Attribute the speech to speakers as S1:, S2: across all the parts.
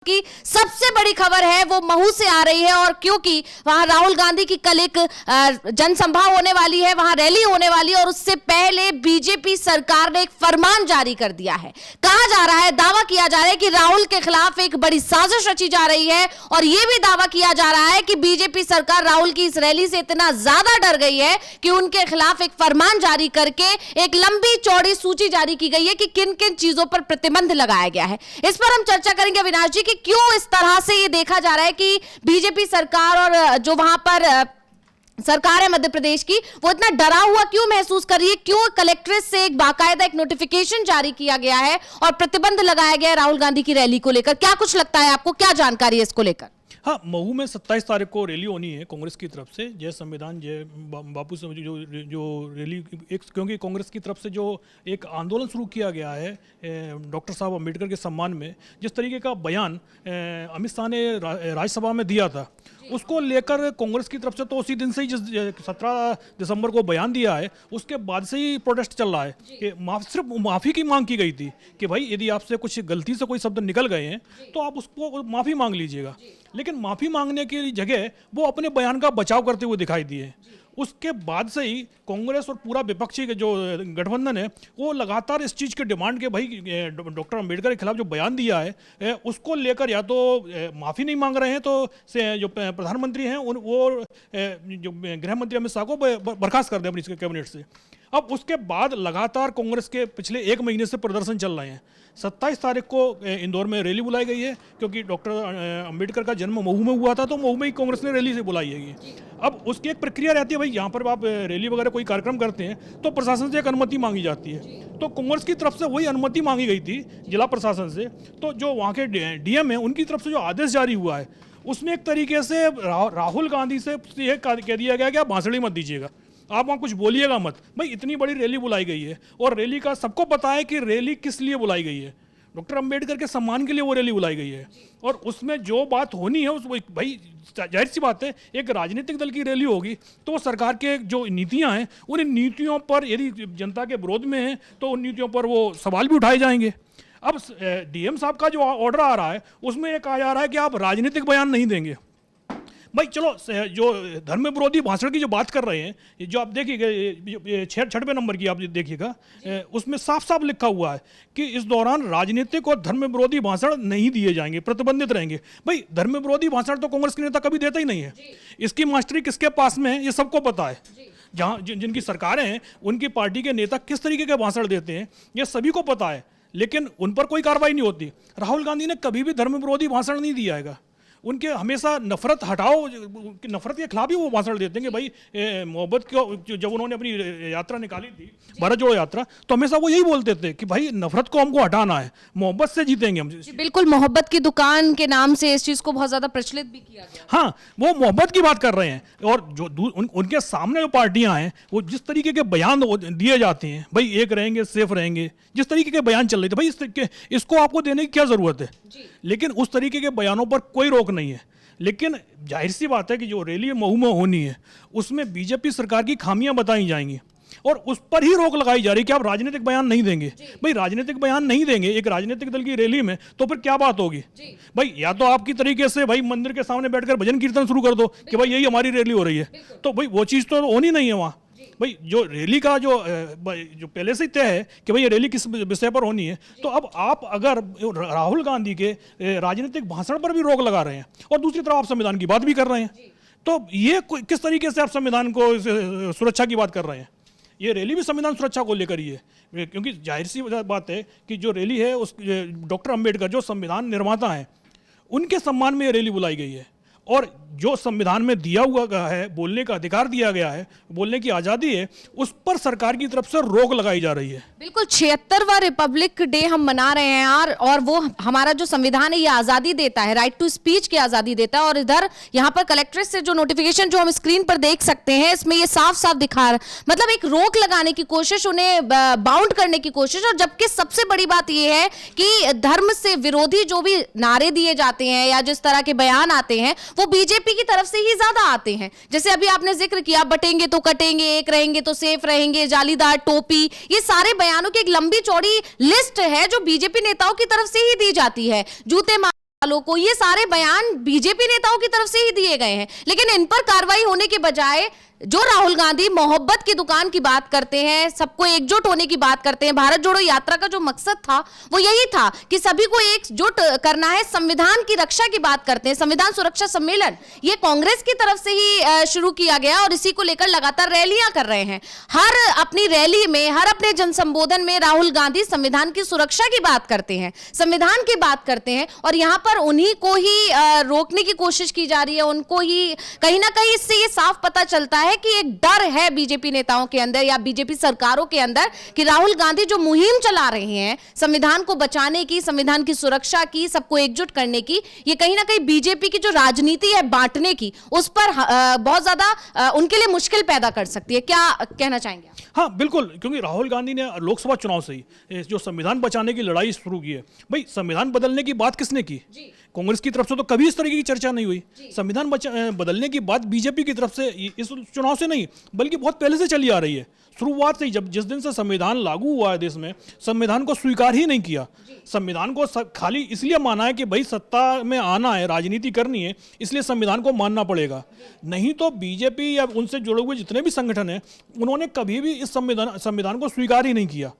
S1: की सबसे बड़ी खबर है वो महू से आ रही है और क्योंकि वहां राहुल गांधी की कल एक जनसभा होने वाली है, वहां रैली होने वाली है और उससे पहले बीजेपी सरकार ने एक फरमान जारी कर दिया है। कहा जा रहा है, दावा किया जा रहा है कि राहुल के खिलाफ एक बड़ी साजिश रची जा रही है और यह भी दावा किया जा रहा है कि बीजेपी सरकार राहुल की इस रैली से इतना ज्यादा डर गई है कि उनके खिलाफ एक फरमान जारी करके एक लंबी चौड़ी सूची जारी की गई है कि किन किन चीजों पर प्रतिबंध लगाया गया है। इस पर हम चर्चा करेंगे अविनाश जी कि क्यों इस तरह से ये देखा जा रहा है कि बीजेपी सरकार और जो वहां पर सरकार है मध्य प्रदेश की, वो इतना डरा हुआ क्यों महसूस कर रही है, क्यों कलेक्ट्रेट से एक बाकायदा एक नोटिफिकेशन जारी किया गया है और प्रतिबंध लगाया गया है राहुल गांधी की रैली को लेकर। क्या कुछ लगता है आपको, क्या जानकारी है इसको लेकर?
S2: हाँ, महू में 27 तारीख को रैली होनी है कांग्रेस की तरफ से। जय संविधान जय बापू से जो रैली एक, क्योंकि कांग्रेस की तरफ से जो एक आंदोलन शुरू किया गया है डॉक्टर साहब अम्बेडकर के सम्मान में, जिस तरीके का बयान अमित शाह ने राज्यसभा में दिया था, उसको लेकर कांग्रेस की तरफ से तो उसी दिन से ही जिस 17 दिसंबर को बयान दिया है उसके बाद से ही प्रोटेस्ट चल रहा है कि सिर्फ माफ़ी की मांग की गई थी कि भाई यदि आपसे कुछ गलती से कोई शब्द निकल गए हैं तो आप उसको माफ़ी मांग लीजिएगा। लेकिन माफ़ी मांगने की जगह वो अपने बयान का बचाव करते हुए दिखाई दिए। उसके बाद से ही कांग्रेस और पूरा विपक्षी के जो गठबंधन है वो लगातार इस चीज़ की डिमांड के भाई डॉक्टर अंबेडकर के खिलाफ जो बयान दिया है उसको लेकर या तो माफ़ी नहीं मांग रहे हैं, तो जो प्रधानमंत्री हैं वो जो गृह मंत्री अमित शाह को बर्खास्त कर दें अपनी कैबिनेट से। अब उसके बाद लगातार कांग्रेस के पिछले एक महीने से प्रदर्शन चल रहे हैं। 27 तारीख को इंदौर में रैली बुलाई गई है क्योंकि डॉक्टर अंबेडकर का जन्म महू में हुआ था, तो महू में ही कांग्रेस ने रैली से बुलाई है। अब उसकी एक प्रक्रिया रहती है, भाई यहाँ पर आप रैली वगैरह कोई कार्यक्रम करते हैं तो प्रशासन से एक अनुमति मांगी जाती है। तो कांग्रेस की तरफ से वही अनुमति मांगी गई थी जिला प्रशासन से। तो जो वहाँ के डीएम है उनकी तरफ से जो आदेश जारी हुआ है उसमें एक तरीके से राहुल गांधी से यह कह दिया गया कि आप भाषण ही मत दीजिएगा, आप वहाँ कुछ बोलिएगा मत। भाई इतनी बड़ी रैली बुलाई गई है और रैली का सबको पता है कि रैली किस लिए बुलाई गई है, डॉक्टर अंबेडकर के सम्मान के लिए वो रैली बुलाई गई है। और उसमें जो बात होनी है उस भाई जाहिर सी बात है, एक राजनीतिक दल की रैली होगी तो सरकार के जो नीतियां हैं उन नीतियों पर यदि जनता के विरोध में है तो उन नीतियों पर वो सवाल भी उठाए जाएंगे। अब डीएम साहब का जो ऑर्डर आ रहा है उसमें यह कहा जा रहा है कि आप राजनीतिक बयान नहीं देंगे। भाई चलो, जो धर्म विरोधी भाषण की जो बात कर रहे हैं, जो आप देखिएगा 6वें नंबर की आप देखिएगा, उसमें साफ साफ लिखा हुआ है कि इस दौरान राजनीतिक और धर्म विरोधी भाषण नहीं दिए जाएंगे, प्रतिबंधित रहेंगे। भाई धर्म विरोधी भाषण तो कांग्रेस के नेता कभी देता ही नहीं है। इसकी मास्टरी किसके पास में है ये सबको पता है। जहाँ जिनकी सरकारें हैं उनकी पार्टी के नेता किस तरीके के भाषण देते हैं ये सभी को पता है, लेकिन उन पर कोई कार्रवाई नहीं होती। राहुल गांधी ने कभी भी धर्म विरोधी भाषण नहीं दिया है। उनके हमेशा नफरत हटाओ, नफरत के खिलाफ ही वो भाषण देते हैं कि भाई मोहब्बत को, जब उन्होंने अपनी यात्रा निकाली थी भारत जोड़ो यात्रा, तो हमेशा वो यही बोलते थे कि भाई नफरत को हमको हटाना है, मोहब्बत से जीतेंगे हम।
S1: बिल्कुल, मोहब्बत की दुकान के नाम से इस चीज को बहुत ज्यादा प्रचलित भी किया गया।
S2: हाँ, वो मोहब्बत की बात कर रहे हैं और जो उनके सामने जो पार्टियां हैं वो जिस तरीके के बयान दिए जाते हैं, भाई एक रहेंगे सेफ रहेंगे, जिस तरीके के बयान चल रहे थे, भाई इसको आपको देने की क्या जरूरत है? लेकिन उस तरीके के बयानों पर कोई रोक नहीं है। लेकिन जाहिर सी बात है कि जो रैली महू में होनी है उसमें बीजेपी सरकार की खामियां बताई जाएंगी और उस पर ही रोक लगाई जा रही है कि आप राजनीतिक बयान नहीं देंगे। भाई राजनीतिक बयान नहीं देंगे एक राजनीतिक दल की रैली में तो फिर क्या बात होगी? भाई या तो आपकी तरीके से भाई मंदिर के सामने बैठकर भजन कीर्तन शुरू कर दो कि भाई यही हमारी रैली हो रही है, तो भाई वो चीज़ तो होनी नहीं है वहाँ। भाई जो रैली का जो पहले से ही तय है कि भाई ये रैली किस विषय पर होनी है, तो अब आप अगर राहुल गांधी के राजनीतिक भाषण पर भी रोक लगा रहे हैं और दूसरी तरफ आप संविधान की बात भी कर रहे हैं, तो ये किस तरीके से आप संविधान को सुरक्षा की बात कर रहे हैं? ये रैली भी संविधान सुरक्षा को लेकर ही है, क्योंकि जाहिर सी बात है कि जो रैली है उस डॉक्टर अंबेडकर जो संविधान निर्माता हैं उनके सम्मान में ये रैली बुलाई गई है और जो संविधान में दिया हुआ है, बोलने का अधिकार दिया गया है, बोलने की आज़ादी है, उस पर सरकार की तरफ से रोक लगाई जा रही है।
S1: बिल्कुल, 76वां रिपब्लिक डे हम मना रहे हैं यार, और वो हमारा जो संविधान है ये आज़ादी देता है, राइट टू स्पीच की आज़ादी देता है। और इधर यहाँ पर कलेक्ट्रेट से जो नोटिफिकेशन जो हम स्क्रीन पर देख सकते हैं इसमें ये साफ साफ दिखा मतलब एक रोक लगाने की कोशिश, उन्हें बाउंड करने की कोशिश। और जबकि सबसे बड़ी बात ये है कि धर्म से विरोधी जो भी नारे दिए जाते हैं या जिस तरह के बयान आते हैं वो बीजेपी की तरफ से ही ज्यादा आते हैं। जैसे अभी आपने जिक्र किया, बटेंगे तो कटेंगे, एक रहेंगे तो सेफ रहेंगे, जालीदार टोपी, ये सारे बयानों की एक लंबी चौड़ी लिस्ट है जो बीजेपी नेताओं की तरफ से ही दी जाती है। जूते वालों को, ये सारे बयान बीजेपी नेताओं की तरफ से ही दिए गए हैं, लेकिन इन पर कार्रवाई होने के बजाय जो राहुल गांधी मोहब्बत की दुकान की बात करते हैं, सबको एकजुट होने की बात करते हैं, भारत जोड़ो यात्रा का जो मकसद था वो यही था कि सभी को एकजुट करना है, संविधान की रक्षा की बात करते हैं। संविधान सुरक्षा सम्मेलन ये कांग्रेस की तरफ से ही शुरू किया गया और इसी को लेकर लगातार रैलियां कर रहे हैं। हर अपनी रैली में, हर अपने जन संबोधन में राहुल गांधी संविधान की सुरक्षा की बात करते हैं, संविधान की बात करते हैं, और यहां पर उन्हीं को ही रोकने की कोशिश की जा रही है। उनको ही कहीं ना कहीं इससे ये साफ पता चलता है कि एक डर है बीजेपी नेताओं के अंदर या बीजेपी सरकारों के अंदर कि राहुल गांधी जो मुहिम चला रहे हैं संविधान को बचाने की, संविधान की सुरक्षा की, सबको एकजुट करने की, ये कहीं ना कहीं बीजेपी की जो राजनीति है बांटने की, उस पर बहुत ज्यादा उनके लिए मुश्किल पैदा कर सकती है। क्या कहना चाहेंगे आप?
S2: हाँ बिल्कुल, क्योंकि राहुल गांधी ने लोकसभा चुनाव से ही जो संविधान बचाने की लड़ाई शुरू की है, भाई संविधान बदलने की बात किसने की? कांग्रेस की तरफ से तो कभी इस तरीके की चर्चा नहीं हुई। संविधान बदलने की बात बीजेपी की तरफ से इस चुनाव से नहीं, बल्कि बहुत पहले से चली आ रही है। शुरुआत से ही, जब जिस दिन से संविधान लागू हुआ है देश में, संविधान को स्वीकार ही नहीं किया। संविधान को खाली इसलिए माना है कि भाई सत्ता में आना है, राजनीति करनी है, इसलिए संविधान को मानना पड़ेगा। नहीं तो बीजेपी या उनसे जुड़े हुए जितने भी संगठन हैं, उन्होंने कभी भी इस संविधान को स्वीकार ही नहीं किया।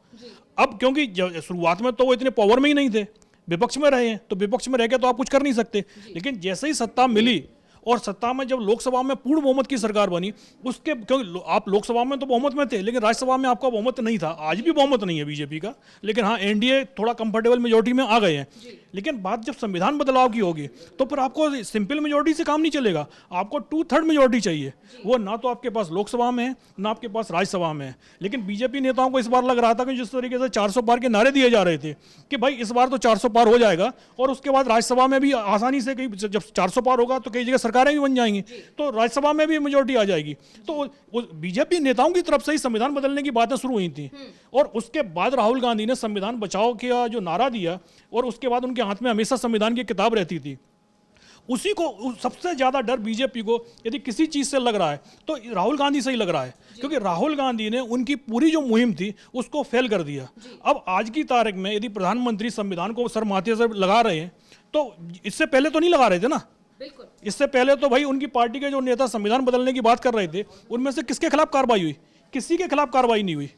S2: अब क्योंकि शुरुआत में तो वो इतने पावर में ही नहीं थे, विपक्ष में रहे हैं, तो विपक्ष में रह के तो आप कुछ कर नहीं सकते। लेकिन जैसे ही सत्ता मिली और सत्ता में जब लोकसभा में पूर्ण बहुमत की सरकार बनी, उसके क्योंकि आप लोकसभा में तो बहुमत में थे, लेकिन राज्यसभा में आपका बहुमत नहीं था। आज भी बहुमत नहीं है बीजेपी का, लेकिन हाँ एनडीए थोड़ा कंफर्टेबल मेजोरिटी में आ गए हैं। लेकिन बात जब संविधान बदलाव की होगी तो फिर आपको सिंपल मेजोरिटी से काम नहीं चलेगा, आपको 2/3 मेजोरिटी चाहिए। वो ना तो आपके पास लोकसभा में है, ना आपके पास राज्यसभा में है। लेकिन बीजेपी नेताओं को इस बार लग रहा था कि जिस तरीके से 400 पार के नारे दिए जा रहे थे कि भाई इस बार तो 400 पार हो जाएगा, और उसके बाद राज्यसभा में भी आसानी से, कई जब 400 पार होगा तो कई जगह सरकारें भी बन जाएंगी, तो राज्यसभा में भी मेजोरिटी आ जाएगी। तो बीजेपी नेताओं की तरफ से ही संविधान बदलने की बातें शुरू हुई थी, और उसके बाद राहुल गांधी ने संविधान बचाओ का जो नारा दिया, और उसके बाद उनके हाथ में हमेशा संविधान की किताब रहती थी। उसी को सबसे ज्यादा डर बीजेपी को यदि किसी चीज से लग रहा है तो राहुल गांधी से ही लग रहा है, क्योंकि राहुल गांधी ने उनकी पूरी जो मुहिम थी उसको फेल कर दिया। अब आज की तारीख में यदि प्रधानमंत्री संविधान को सर माथे से लगा रहे हैं, तो इससे पहले तो नहीं लगा रहे थे ना। इससे पहले तो भाई उनकी पार्टी के जो नेता संविधान बदलने की बात कर रहे थे, उनमें से किसके खिलाफ कार्रवाई हुई? किसी के खिलाफ कार्रवाई नहीं हुई।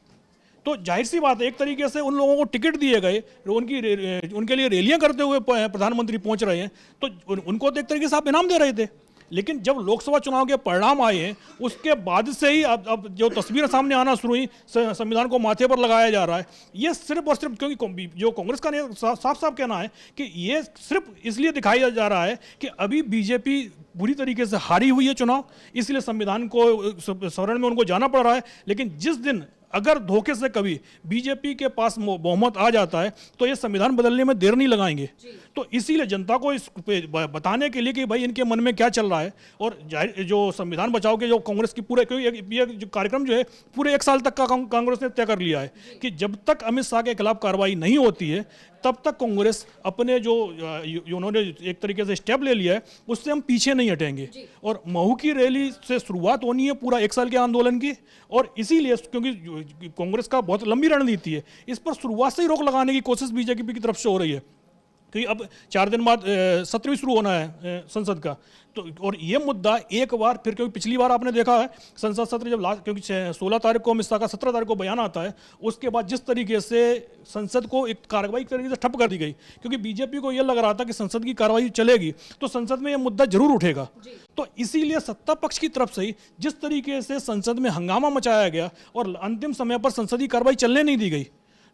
S2: तो जाहिर सी बात है, एक तरीके से उन लोगों को टिकट दिए गए, उनके लिए रैलियां करते हुए प्रधानमंत्री पहुंच रहे हैं, तो उनको तो एक तरीके से आप इनाम दे रहे थे। लेकिन जब लोकसभा चुनाव के परिणाम आए हैं, उसके बाद से ही अब जो तस्वीरें सामने आना शुरू हुई, संविधान को माथे पर लगाया जा रहा है। ये सिर्फ और सिर्फ, क्योंकि जो कांग्रेस का साफ साफ कहना है कि ये सिर्फ इसलिए दिखाया जा रहा है कि अभी बीजेपी बुरी तरीके से हारी हुई है चुनाव, इसलिए संविधान को शरण में उनको जाना पड़ रहा है। लेकिन जिस दिन अगर धोखे से कभी बीजेपी के पास बहुमत आ जाता है, तो ये संविधान बदलने में देर नहीं लगाएंगे। तो इसीलिए जनता को इस बताने के लिए कि भाई इनके मन में क्या चल रहा है, और जो संविधान बचाओ के जो कांग्रेस की पूरे, क्योंकि ये जो कार्यक्रम जो है पूरे 1 साल तक का कांग्रेस ने तय कर लिया है कि जब तक अमित शाह के खिलाफ कार्रवाई नहीं होती है, तब तक कांग्रेस अपने जो उन्होंने एक तरीके से स्टेप ले लिया है, उससे हम पीछे नहीं हटेंगे। और महू की रैली से शुरुआत होनी है पूरा 1 साल के आंदोलन की, और इसीलिए क्योंकि कांग्रेस का बहुत लंबी रणनीति है, इस पर शुरुआत से ही रोक लगाने की कोशिश बीजेपी की तरफ से हो रही है। क्योंकि अब 4 दिन बाद सत्र भी शुरू होना है संसद का, तो और ये मुद्दा एक बार फिर, क्योंकि पिछली बार आपने देखा है संसद सत्र जब क्योंकि 16 तारीख को अमित शाह का 17 तारीख को बयान आता है, उसके बाद जिस तरीके से संसद को एक कार्रवाई तरीके से ठप कर दी गई, क्योंकि बीजेपी को यह लग रहा था कि संसद की कार्रवाई चलेगी तो संसद में यह मुद्दा जरूर उठेगा। तो इसीलिए सत्ता पक्ष की तरफ से ही जिस तरीके से संसद में हंगामा मचाया गया और अंतिम समय पर संसदीय कार्रवाई चलने नहीं दी गई,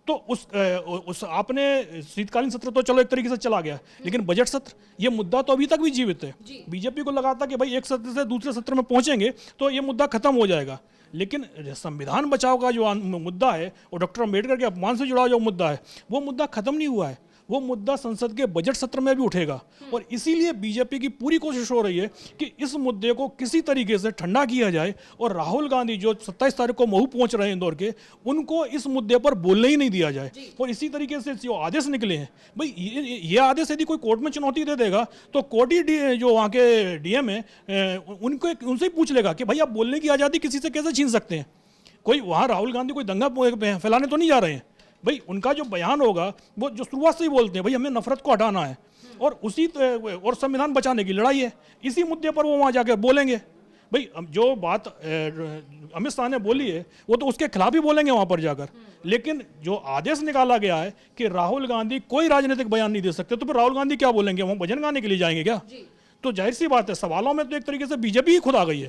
S2: तो उस आपने शीतकालीन सत्र तो चलो एक तरीके से चला गया, लेकिन बजट सत्र ये मुद्दा तो अभी तक भी जीवित है। बीजेपी को लगा था कि भाई एक सत्र से दूसरे सत्र में पहुंचेंगे तो ये मुद्दा खत्म हो जाएगा, लेकिन संविधान बचाव का जो मुद्दा है और डॉक्टर अम्बेडकर के अपमान से जुड़ा जो मुद्दा है, वो मुद्दा खत्म नहीं हुआ है। वो मुद्दा संसद के बजट सत्र में भी उठेगा, और इसीलिए बीजेपी की पूरी कोशिश हो रही है कि इस मुद्दे को किसी तरीके से ठंडा किया जाए, और राहुल गांधी जो 27 तारीख को महू पहुंच रहे हैं इंदौर के, उनको इस मुद्दे पर बोलने ही नहीं दिया जाए। और इसी तरीके से जो आदेश निकले हैं, भाई ये आदेश यदि कोई कोर्ट में चुनौती दे देगा तो कोर्ट ही जो वहाँ के डीएम है उनसे ही पूछ लेगा कि भाई आप बोलने की आज़ादी किसी से कैसे छीन सकते हैं। कोई वहाँ राहुल गांधी कोई दंगा फैलाने तो नहीं जा रहे हैं। भाई उनका जो बयान होगा वो जो शुरुआत से ही बोलते हैं भाई हमें नफरत को हटाना है, और और संविधान बचाने की लड़ाई है, इसी मुद्दे पर वो वहाँ जाकर बोलेंगे। भाई जो बात अमित शाह ने बोली है वो तो उसके खिलाफ ही बोलेंगे वहाँ पर जाकर, लेकिन जो आदेश निकाला गया है कि राहुल गांधी कोई राजनीतिक बयान नहीं दे सकते, तो फिर राहुल गांधी क्या बोलेंगे, वहाँ भजन गाने के लिए जाएंगे क्या? तो जाहिर सी बात है, सवालों में तो एक तरीके से बीजेपी ही खुद आ गई है।